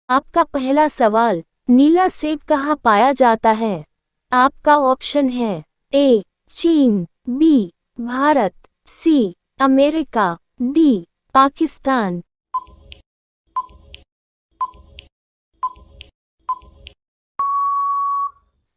आपका पहला सवाल, नीला सेब कहाँ पाया जाता है? आपका ऑप्शन है ए चीन, B Bharat, C America, D Pakistan.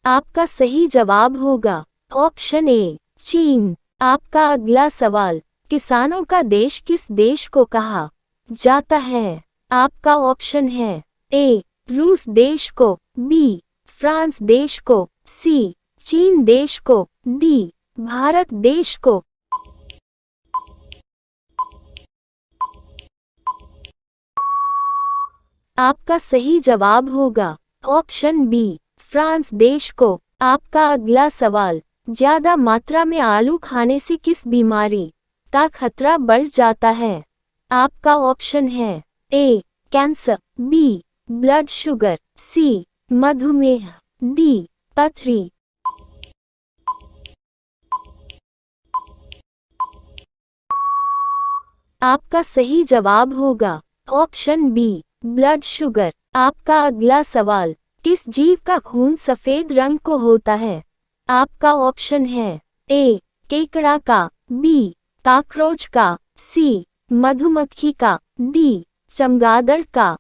आपका सही जवाब होगा ऑप्शन ए चीन। आपका अगला सवाल, किसानों का देश किस देश को कहा जाता है? आपका ऑप्शन है ए रूस देश को, बी फ्रांस देश को, सी चीन देश को, डी भारत देश को। आपका सही जवाब होगा ऑप्शन बी फ्रांस देश को। आपका अगला सवाल, ज्यादा मात्रा में आलू खाने से किस बीमारी का खतरा बढ़ जाता है? आपका ऑप्शन है ए कैंसर, बी ब्लड शुगर, सी मधुमेह, डी पथरी। आपका सही जवाब होगा ऑप्शन बी ब्लड शुगर। आपका अगला सवाल, किस जीव का खून सफेद रंग को होता है? आपका ऑप्शन है ए केकड़ा का, बी कॉकरोच का, सी मधुमक्खी का, डी चमगादड़ का।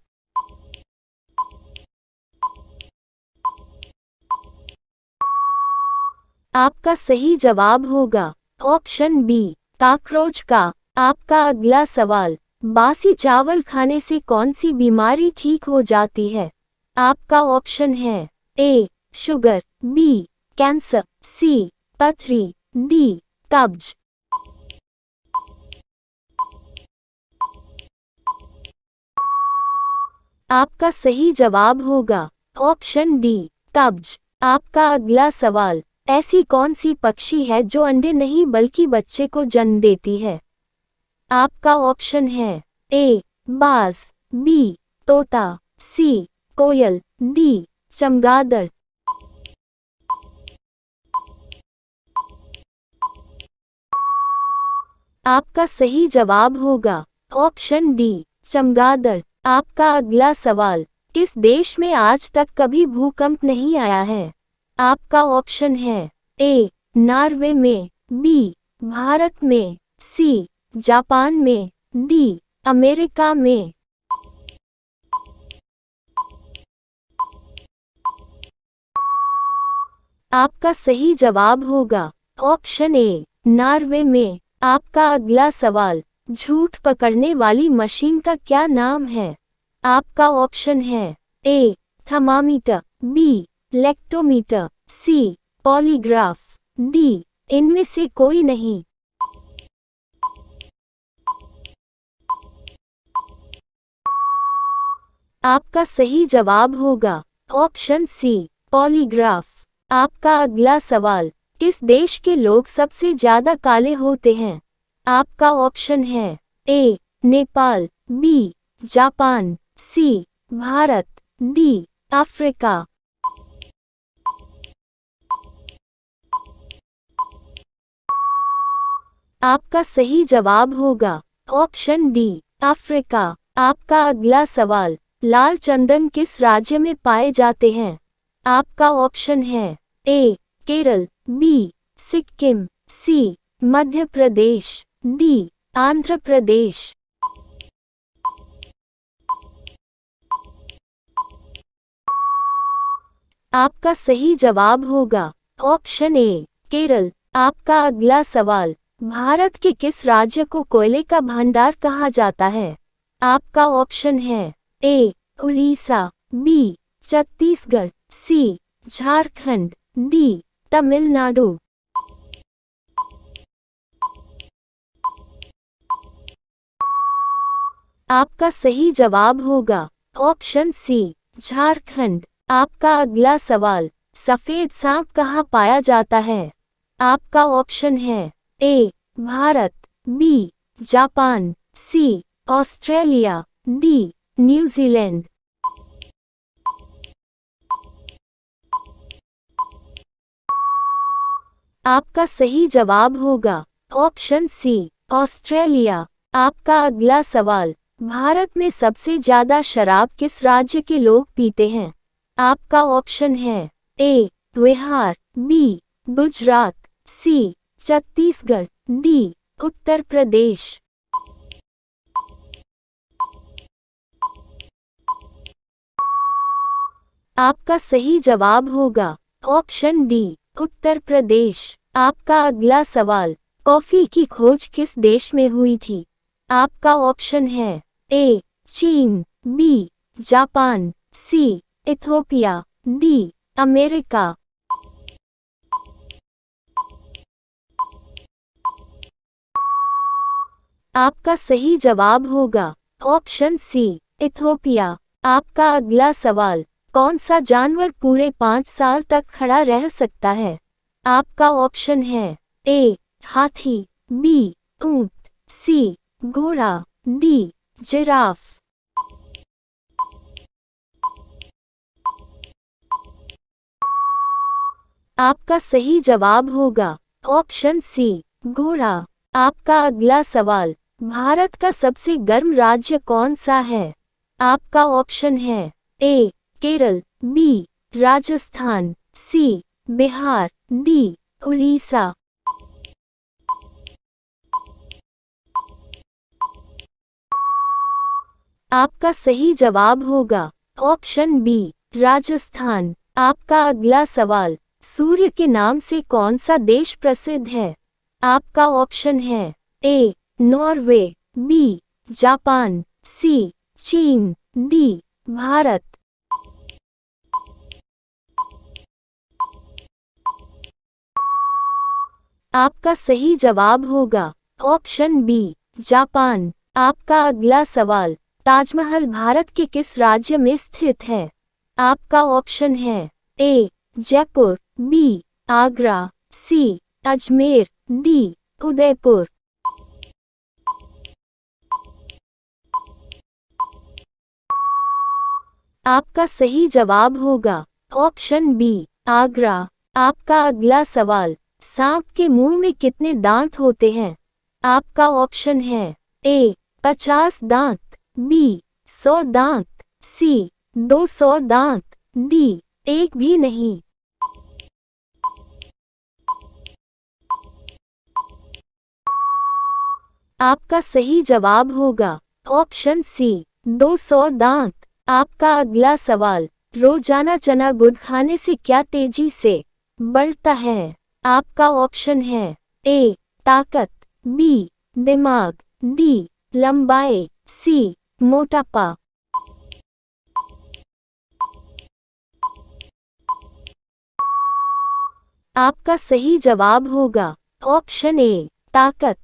आपका सही जवाब होगा ऑप्शन बी कॉकरोच का। आपका अगला सवाल, बासी चावल खाने से कौन सी बीमारी ठीक हो जाती है? आपका ऑप्शन है ए शुगर, बी कैंसर, सी पथरी, डी कब्ज। आपका सही जवाब होगा ऑप्शन डी कब्ज। आपका अगला सवाल, ऐसी कौन सी पक्षी है जो अंडे नहीं बल्कि बच्चे को जन्म देती है? आपका ऑप्शन है ए बाज, बी तोता, सी कोयल, डी चमगादड़। आपका सही जवाब होगा ऑप्शन डी चमगादड़। आपका अगला सवाल, किस देश में आज तक कभी भूकंप नहीं आया है? आपका ऑप्शन है ए नॉर्वे में, बी भारत में, सी जापान में, डी अमेरिका में। आपका सही जवाब होगा ऑप्शन ए नॉर्वे में। आपका अगला सवाल, झूठ पकड़ने वाली मशीन का क्या नाम है? आपका ऑप्शन है A thermometer, B lactometer, C polygraph, D इनमें से कोई नहीं। आपका सही जवाब होगा ऑप्शन सी पॉलीग्राफ। आपका अगला सवाल, किस देश के लोग सबसे ज्यादा काले होते हैं? आपका ऑप्शन है ए नेपाल, बी जापान, सी भारत, डी अफ्रीका। आपका सही जवाब होगा ऑप्शन डी अफ्रीका। आपका अगला सवाल, लाल चंदन किस राज्य में पाए जाते हैं? आपका ऑप्शन है ए केरल, बी सिक्किम, सी मध्य प्रदेश, डी आंध्र प्रदेश। आपका सही जवाब होगा ऑप्शन ए केरल। आपका अगला सवाल, भारत के किस राज्य को कोयले का भंडार कहा जाता है? आपका ऑप्शन है ए उड़ीसा, बी छत्तीसगढ़, सी झारखंड, डी तमिलनाडु। आपका सही जवाब होगा ऑप्शन सी झारखंड। आपका अगला सवाल, सफेद सांप कहाँ पाया जाता है? आपका ऑप्शन है ए भारत, बी जापान, सी ऑस्ट्रेलिया, डी न्यूजीलैंड। आपका सही जवाब होगा ऑप्शन सी ऑस्ट्रेलिया। आपका अगला सवाल, भारत में सबसे ज्यादा शराब किस राज्य के लोग पीते हैं? आपका ऑप्शन है ए बिहार, बी गुजरात, सी छत्तीसगढ़, डी उत्तर प्रदेश। आपका सही जवाब होगा ऑप्शन डी उत्तर प्रदेश। आपका अगला सवाल, कॉफी की खोज किस देश में हुई थी? आपका ऑप्शन है ए चीन, बी जापान, सी इथोपिया, डी अमेरिका। आपका सही जवाब होगा ऑप्शन सी इथोपिया। आपका अगला सवाल, कौन सा जानवर पूरे 5 साल तक खड़ा रह सकता है? आपका ऑप्शन है ए हाथी, बी ऊंट, सी घोड़ा, डी जिराफ। आपका सही जवाब होगा ऑप्शन सी घोड़ा। आपका अगला सवाल, भारत का सबसे गर्म राज्य कौन सा है? आपका ऑप्शन है ए केरल, बी राजस्थान, सी बिहार, डी उड़ीसा। आपका सही जवाब होगा ऑप्शन बी राजस्थान। आपका अगला सवाल, सूर्य के नाम से कौन सा देश प्रसिद्ध है? आपका ऑप्शन है ए नॉर्वे, बी जापान, सी चीन, डी भारत। आपका सही जवाब होगा ऑप्शन बी जापान। आपका अगला सवाल, ताजमहल भारत के किस राज्य में स्थित है? आपका ऑप्शन है ए जयपुर, बी आगरा, सी अजमेर, डी उदयपुर। आपका सही जवाब होगा ऑप्शन बी आगरा। आपका अगला सवाल, सांप के मुंह में कितने दांत होते हैं? आपका ऑप्शन है ए 50 दांत, बी 100 दांत, सी 200 दांत, डी एक भी नहीं। आपका सही जवाब होगा ऑप्शन सी 200 दांत। आपका अगला सवाल, रोजाना चना गुड़ खाने से क्या तेजी से बढ़ता है? आपका ऑप्शन है ए ताकत, बी दिमाग, डी लंबाई, सी मोटापा। आपका सही जवाब होगा ऑप्शन ए ताकत।